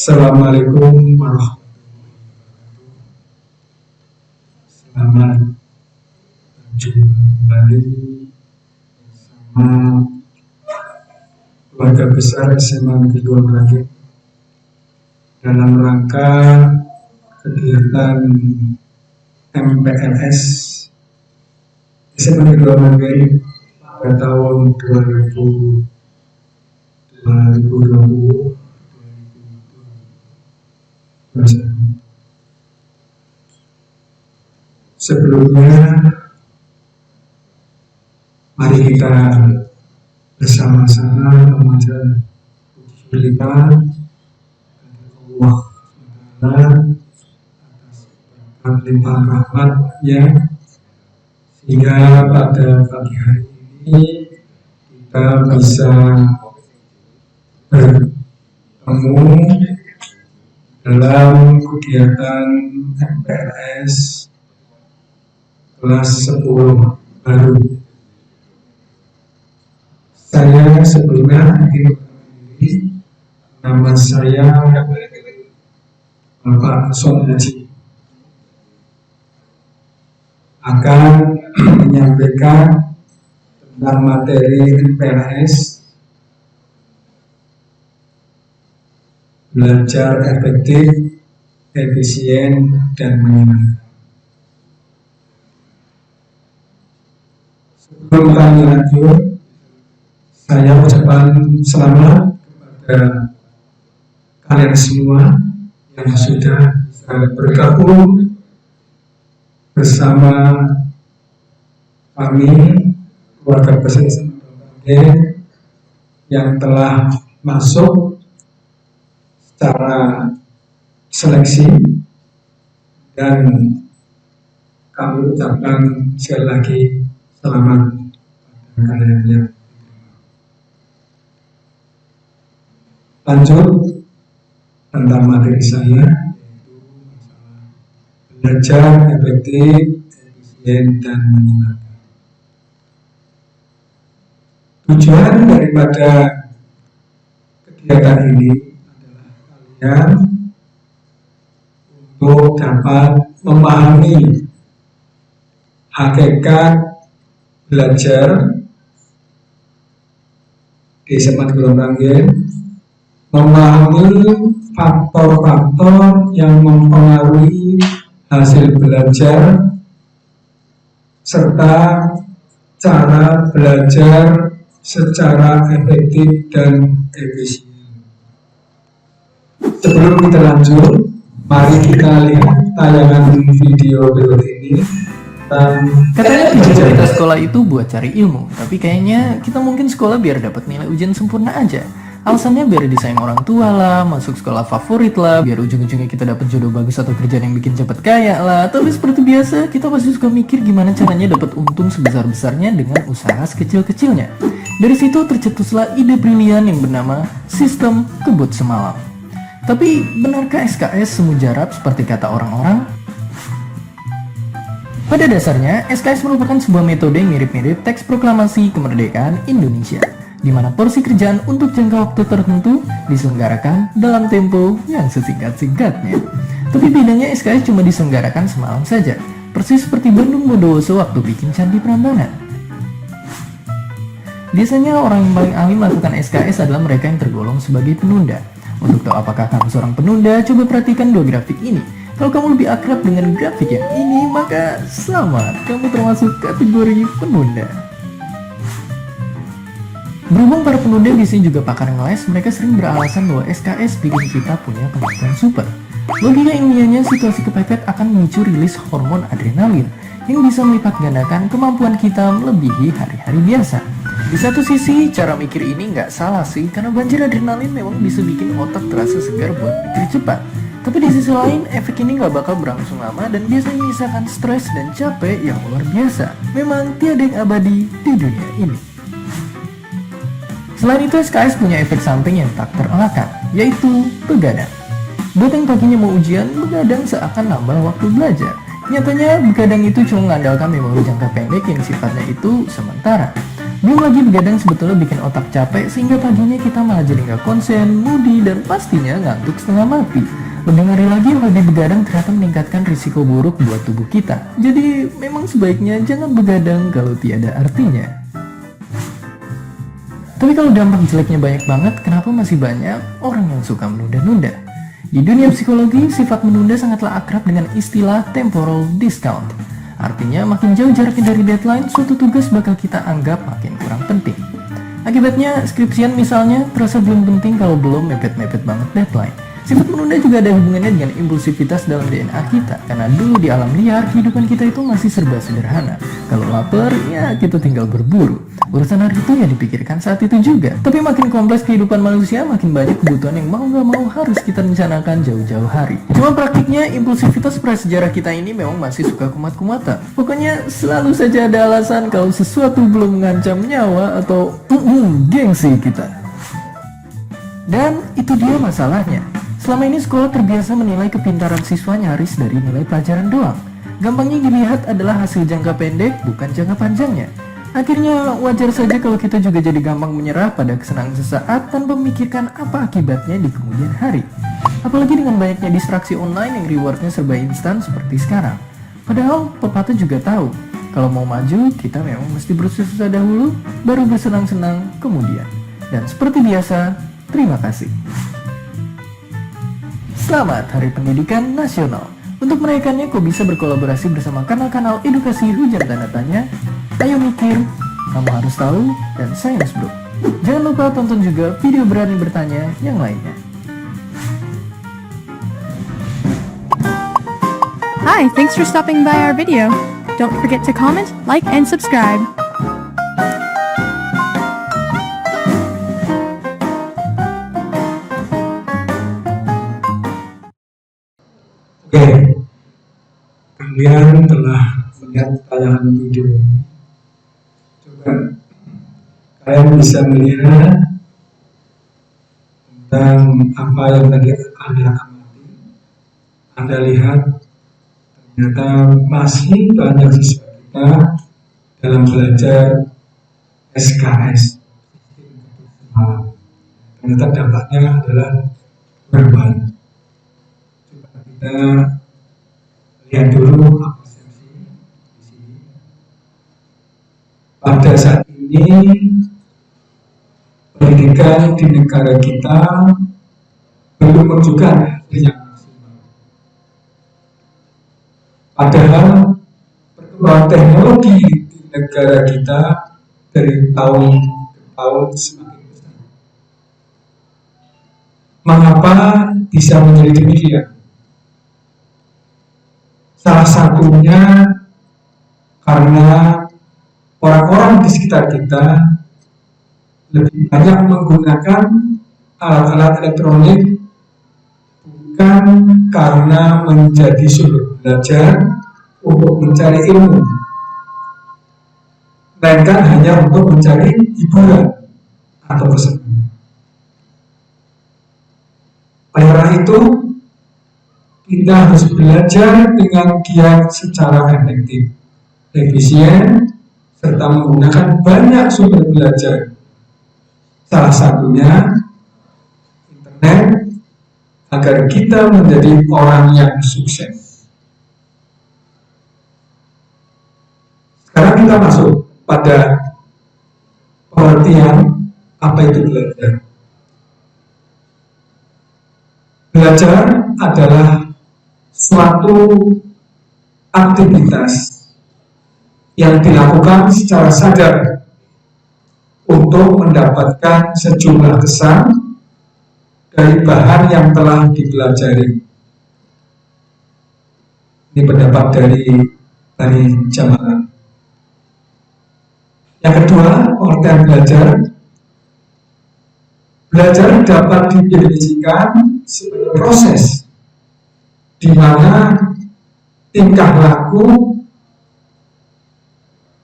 Assalamualaikum warahmatullahi wabarakatuh. Selamat berjumpa kembali bersama keluarga besar SMA Negeri 2 Merangin dalam rangka kegiatan MPLS SMA Negeri 2 Merangin pada tahun 2020. Sebelumnya, mari kita bersama-sama memohon puji kita Allah atas berkat limpahan rahmat-Nya, sehingga pada pagi hari ini kita bisa bertemu dalam kegiatan MPLS kelas 10 baru. Saya sebelumnya ingin memperkenalkan nama saya Bapak Sonaji, akan menyampaikan tentang materi MPLS belajar efektif, efisien, dan menyenangkan. Sebelum kami lanjut, saya ucapkan selamat kepada kalian semua yang sudah bergabung bersama kami, keluarga besar yang telah masuk secara seleksi, dan kami ucapkan sekali lagi selamat pada kalian yang lanjut tentang materi saya, yaitu masalah belajar efektif, efisien, dan menyenangkan. Tujuan daripada kegiatan ini untuk dapat memahami hakikat belajar di SMA Negeri 2 Merangin, memahami faktor-faktor yang mempengaruhi hasil belajar, serta cara belajar secara efektif dan efisien. Sebelum kita lanjut, mari kita lihat tayangan video berikut ini. Katanya tujuan kita sekolah itu buat cari ilmu, tapi kayaknya kita mungkin sekolah biar dapat nilai ujian sempurna aja. Alasannya biar disayang orang tua lah, masuk sekolah favorit lah, biar ujung-ujungnya kita dapat jodoh bagus atau kerjaan yang bikin cepet kaya lah. Tapi seperti biasa, kita pasti suka mikir gimana caranya dapat untung sebesar-besarnya dengan usaha sekecil-kecilnya. Dari situ tercetuslah ide brilian yang bernama sistem kebut semalam. Tapi benarkah SKS semujarab seperti kata orang-orang? Pada dasarnya, SKS merupakan sebuah metode yang mirip-mirip teks proklamasi kemerdekaan Indonesia, di mana porsi kerjaan untuk jangka waktu tertentu diselenggarakan dalam tempo yang sesingkat-singkatnya. Tapi bedanya SKS cuma diselenggarakan semalam saja, persis seperti Bandung Bondowoso waktu bikin Candi Prambanan. Biasanya orang yang paling ahli melakukan SKS adalah mereka yang tergolong sebagai penunda. Untuk tahu apakah kamu seorang penunda, coba perhatikan dua grafik ini. Kalau kamu lebih akrab dengan grafik yang ini, maka selamat, kamu termasuk kategori penunda. Berhubung para penunda biasanya juga pakar ngeles, mereka sering beralasan bahwa SKS bikin kita punya kemampuan super. Logika ilmiahnya, situasi kepepet akan memicu rilis hormon adrenalin yang bisa melipat gandakan kemampuan kita melebihi hari-hari biasa. Di satu sisi, cara mikir ini nggak salah sih, karena banjir adrenalin memang bisa bikin otak terasa segar buat mikir cepat. Tapi di sisi lain, efek ini nggak bakal berlangsung lama dan biasanya menyisakan stres dan capek yang luar biasa. Memang tiada yang abadi di dunia ini. Selain itu, SKS punya efek samping yang tak terelakkan, yaitu begadang. Buat yang paginya mau ujian, begadang seakan nambah waktu belajar. Nyatanya, begadang itu cuma mengandalkan memori jangka pendek yang sifatnya itu sementara. Belum lagi begadang sebetulnya bikin otak capek sehingga paginya kita malah jadi nggak konsen, moody, dan pastinya ngantuk setengah mati. Lebih ngeri lagi, hobi begadang ternyata meningkatkan risiko buruk buat tubuh kita. Jadi memang sebaiknya jangan begadang kalau tiada artinya. Tapi kalau dampak jeleknya banyak banget, kenapa masih banyak orang yang suka menunda-nunda? Di dunia psikologi, sifat menunda sangatlah akrab dengan istilah temporal discount. Artinya, makin jauh jaraknya dari deadline, suatu tugas bakal kita anggap makin kurang penting. Akibatnya, skripsian misalnya terasa belum penting kalau belum mepet-mepet banget deadline. Sifat menunda juga ada hubungannya dengan impulsivitas dalam DNA kita, karena dulu di alam liar, kehidupan kita itu masih serba sederhana. Kalau lapar, ya kita tinggal berburu. Urusan hari itu ya dipikirkan saat itu juga. Tapi makin kompleks kehidupan manusia, makin banyak kebutuhan yang mau gak mau harus kita rencanakan jauh-jauh hari. Cuma praktiknya, impulsivitas prasejarah kita ini memang masih suka kumat-kumatan. Pokoknya selalu saja ada alasan kalau sesuatu belum mengancam nyawa atau gengsi kita. Dan itu dia masalahnya. Selama ini sekolah terbiasa menilai kepintaran siswa nyaris dari nilai pelajaran doang. Gampangnya dilihat adalah hasil jangka pendek, bukan jangka panjangnya. Akhirnya wajar saja kalau kita juga jadi gampang menyerah pada kesenangan sesaat tanpa memikirkan apa akibatnya di kemudian hari. Apalagi dengan banyaknya distraksi online yang rewardnya serba instan seperti sekarang. Padahal pepatah juga tahu, kalau mau maju kita memang mesti bersusah dahulu, baru bersenang-senang kemudian. Dan seperti biasa, terima kasih. Selamat Hari Pendidikan Nasional. Untuk merayakannya, kau bisa berkolaborasi bersama kanal-kanal edukasi Hujan Tanda Tanya, Ayo Mikir, Kamu Harus Tahu, dan Science Bro. Jangan lupa tonton juga video Berani Bertanya yang lainnya. Hi, thanks for stopping by our video. Don't forget to comment, like, and subscribe. Oke, kalian telah melihat tayangan video ini. Coba kalian bisa melihat tentang apa yang tadi Anda amati. Anda lihat ternyata masih banyak siswa kita dalam belajar SKS. Ternyata dampaknya adalah berbahaya. Kita lihat dulu apresiasi di sini. Pada saat ini pendidikan di negara kita belum menunjukkan hasil yang maksimal. Padahal perkembangan teknologi di negara kita dari tahun ke tahun semakin besar. Mengapa bisa menjadi demikian? Salah satunya karena orang-orang di sekitar kita lebih banyak menggunakan alat-alat elektronik bukan karena menjadi sumber belajar untuk mencari ilmu, melainkan hanya untuk mencari hiburan atau kesenangan. Oleh karena itu, kita harus belajar dengan giat secara efektif, efisien, serta menggunakan banyak sumber belajar. Salah satunya internet, agar kita menjadi orang yang sukses. Sekarang kita masuk pada pengertian apa itu belajar. Belajar adalah suatu aktivitas yang dilakukan secara sadar untuk mendapatkan sejumlah kesan dari bahan yang telah dipelajari. Ini pendapat dari Jamaah. Yang kedua, pengertian belajar. Belajar dapat didefinisikan sebagai proses di mana tingkah laku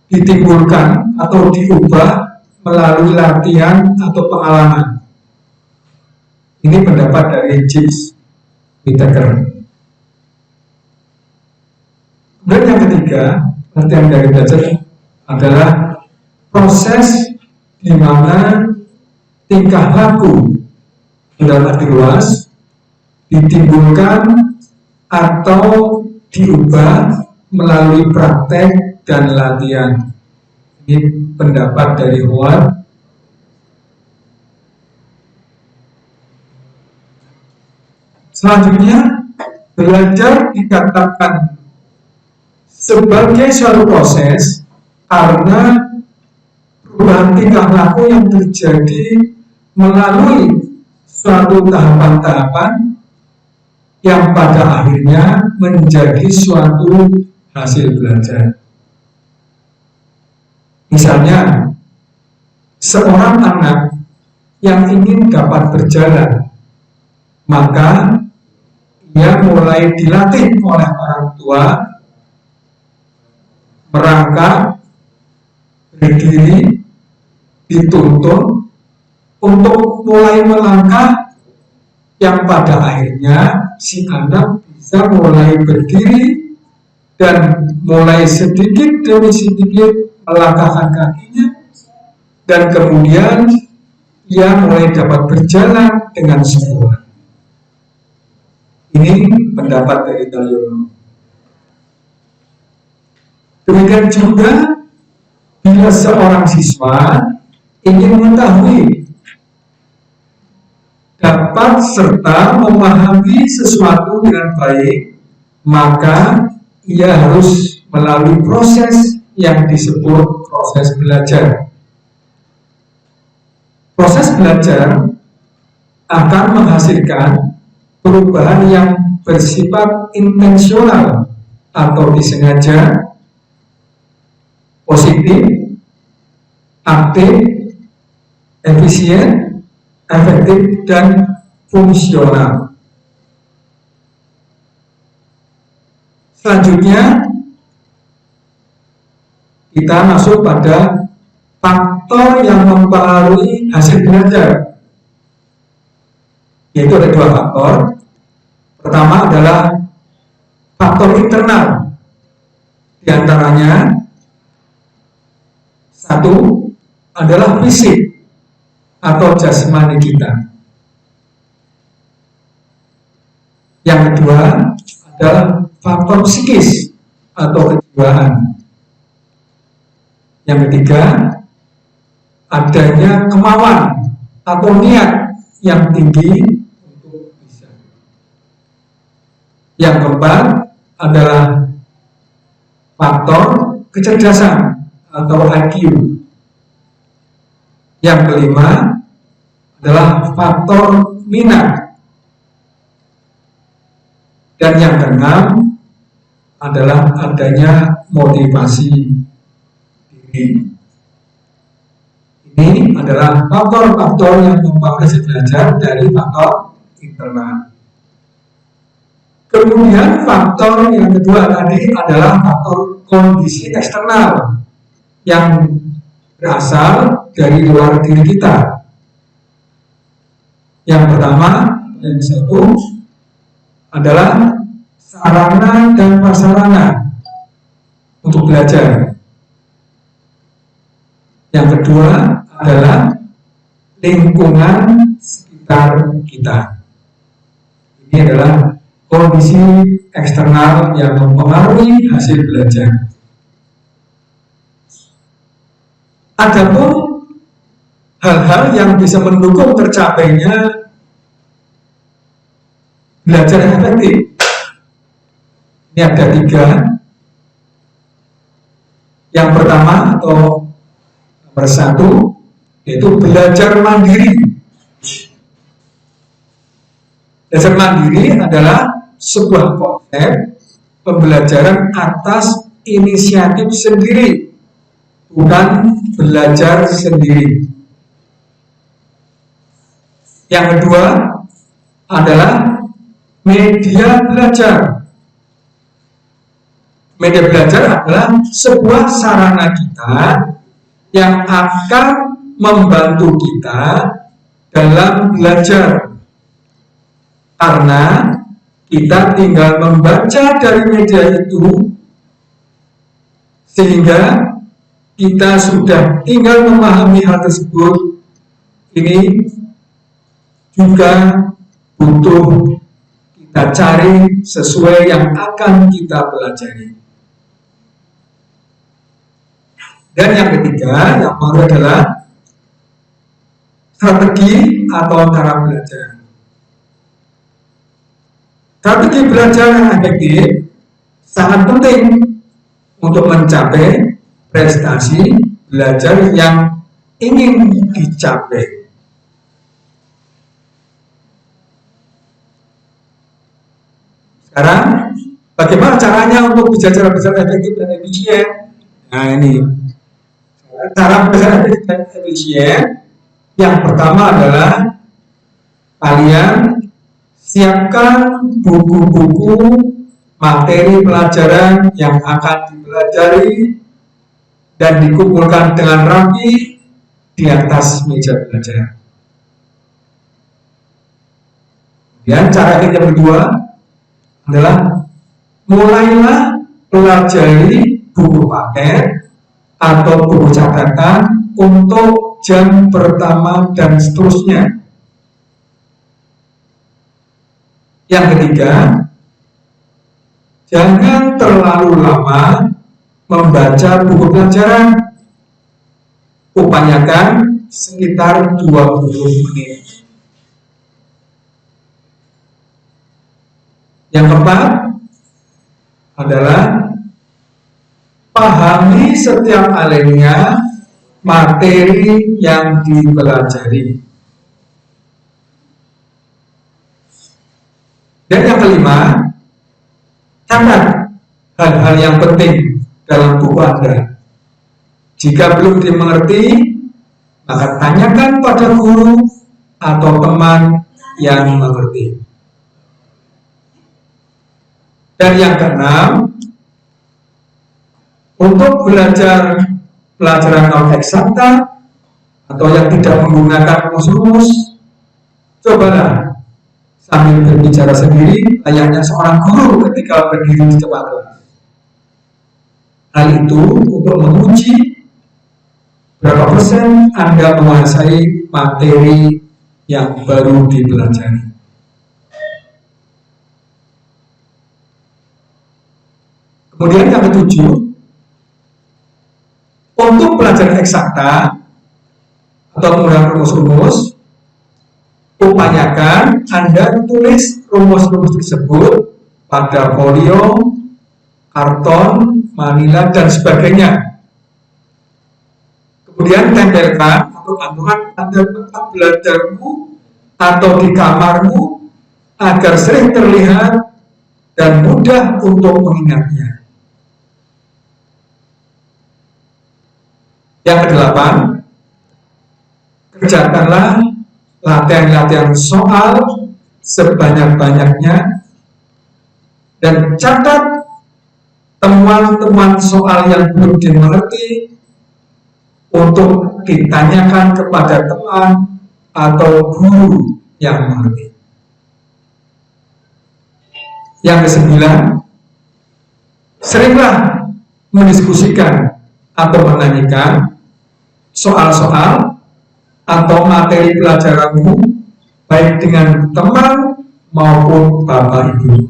ditimbulkan atau diubah melalui latihan atau pengalaman. Ini pendapat dari James Whittaker. Dan yang ketiga, artian dari belajar adalah proses di mana tingkah laku dalam arti luas ditimbulkan atau diubah melalui praktek dan latihan. Ini pendapat dari Howard. Selanjutnya, belajar dikatakan sebagai suatu proses karena perubahan tingkah laku yang terjadi melalui suatu tahapan-tahapan yang pada akhirnya menjadi suatu hasil belajar. Misalnya, seorang anak yang ingin dapat berjalan, maka ia mulai dilatih oleh orang tua merangkak, berdiri, dituntun untuk mulai melangkah, yang pada akhirnya si anak bisa mulai berdiri dan mulai sedikit demi sedikit melangkahkan kakinya, dan kemudian ia mulai dapat berjalan dengan sempurna. Ini pendapat dari Taliono. Demikian juga bila seorang siswa ingin mengetahui, dapat serta memahami sesuatu dengan baik, maka ia harus melalui proses yang disebut proses belajar. Proses belajar akan menghasilkan perubahan yang bersifat intensional atau disengaja, positif, aktif, efisien, efektif, dan fungsional. Selanjutnya, kita masuk pada faktor yang mempengaruhi hasil belajar. Yaitu ada dua faktor. Pertama adalah faktor internal. Di antaranya, satu adalah fisik atau jasmani kita. Yang kedua adalah faktor psikis atau kejiwaan. Yang ketiga, adanya kemauan atau niat yang tinggi untuk bisa. Yang keempat adalah faktor kecerdasan atau IQ. Yang kelima adalah faktor minat. Dan yang keenam adalah adanya motivasi diri. Ini adalah faktor-faktor yang mempengaruhi belajar dari faktor internal. Kemudian faktor yang kedua tadi adalah faktor kondisi eksternal yang berasal dari luar diri kita. Yang pertama, yang satu adalah sarana dan prasarana untuk belajar. Yang kedua adalah lingkungan sekitar kita. Ini adalah kondisi eksternal yang mempengaruhi hasil belajar. Adapun hal-hal yang bisa mendukung tercapainya belajar yang efektif, ini ada tiga. Yang pertama atau nomor satu, yaitu belajar mandiri. Belajar mandiri adalah sebuah konsep pembelajaran atas inisiatif sendiri, bukan belajar sendiri. Yang kedua adalah media belajar. Media belajar adalah sebuah sarana kita yang akan membantu kita dalam belajar. Karena kita tinggal membaca dari media itu, sehingga kita sudah tinggal memahami hal tersebut. Ini juga butuh kita cari sesuai yang akan kita pelajari. Dan yang ketiga, yang baru adalah strategi atau cara belajar. Strategi belajar yang efektif sangat penting untuk mencapai prestasi belajar yang ingin dicapai. Sekarang, bagaimana caranya untuk belajar efektif dan efisien? Nah, ini cara belajar efektif dan efisien. Yang pertama adalah kalian siapkan buku-buku materi pelajaran yang akan dipelajari dan dikumpulkan dengan rapi di atas meja belajar. Kemudian cara yang kedua adalah mulailah pelajari buku paket atau buku catatan untuk jam pertama dan seterusnya. Yang ketiga, jangan terlalu lama membaca buku pelajaran. Upayakan sekitar 20 menit. Yang keempat adalah pahami setiap alinea materi yang dipelajari. Dan yang kelima, catat hal-hal yang penting dalam buku Anda. Jika belum dimengerti, maka tanyakan pada guru atau teman yang mengerti. Dan yang keenam, untuk belajar pelajaran non eksakta atau yang tidak menggunakan rumus-rumus, cobalah sambil berbicara sendiri layaknya seorang guru ketika berdiri di depan kelas. Hal itu untuk menguji berapa persen Anda menguasai materi yang baru dipelajari. Kemudian yang ketujuh, untuk pelajaran eksakta atau menggunakan rumus-rumus, upayakan Anda tulis rumus-rumus tersebut pada folio, karton, manila, dan sebagainya. Kemudian tempelkan atau gantungan pada tempat belajarmu atau di kamarmu agar sering terlihat dan mudah untuk mengingatnya. Yang kedelapan, kerjakanlah latihan-latihan soal sebanyak-banyaknya dan catat temuan-temuan soal yang belum dimengerti untuk ditanyakan kepada teman atau guru yang mengerti. Yang kesembilan, seringlah mendiskusikan atau menanyakan soal-soal atau materi pelajaranmu baik dengan teman maupun bapak ibu.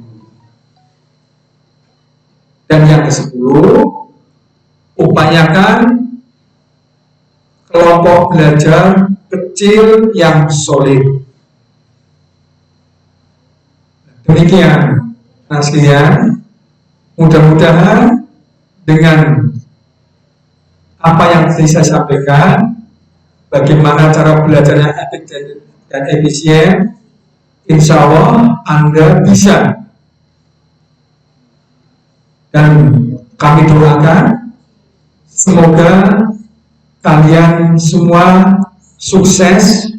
Dan yang ke-10, upayakan kelompok belajar kecil yang solid. Demikian, nah sekalian, mudah-mudahan dengan apa yang tadi saya sampaikan, bagaimana cara belajarnya efektif dan efisien, insya Allah Anda bisa. Dan kami doakan semoga kalian semua sukses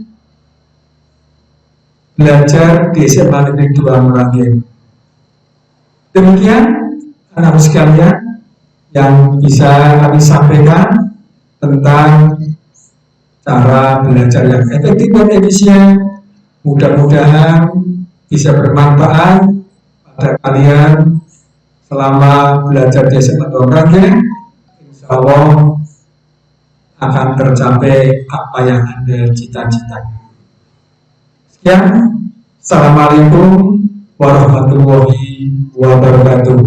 belajar di SMA Negeri 2 Merangin. Demikian anak sekalian yang bisa kami sampaikan tentang cara belajar yang efektif dan efisien. Mudah-mudahan bisa bermanfaat pada kalian selama belajar di SMA DKG, insya Allah akan tercapai apa yang Anda cita-citakan. Sekian, Assalamualaikum warahmatullahi wabarakatuh.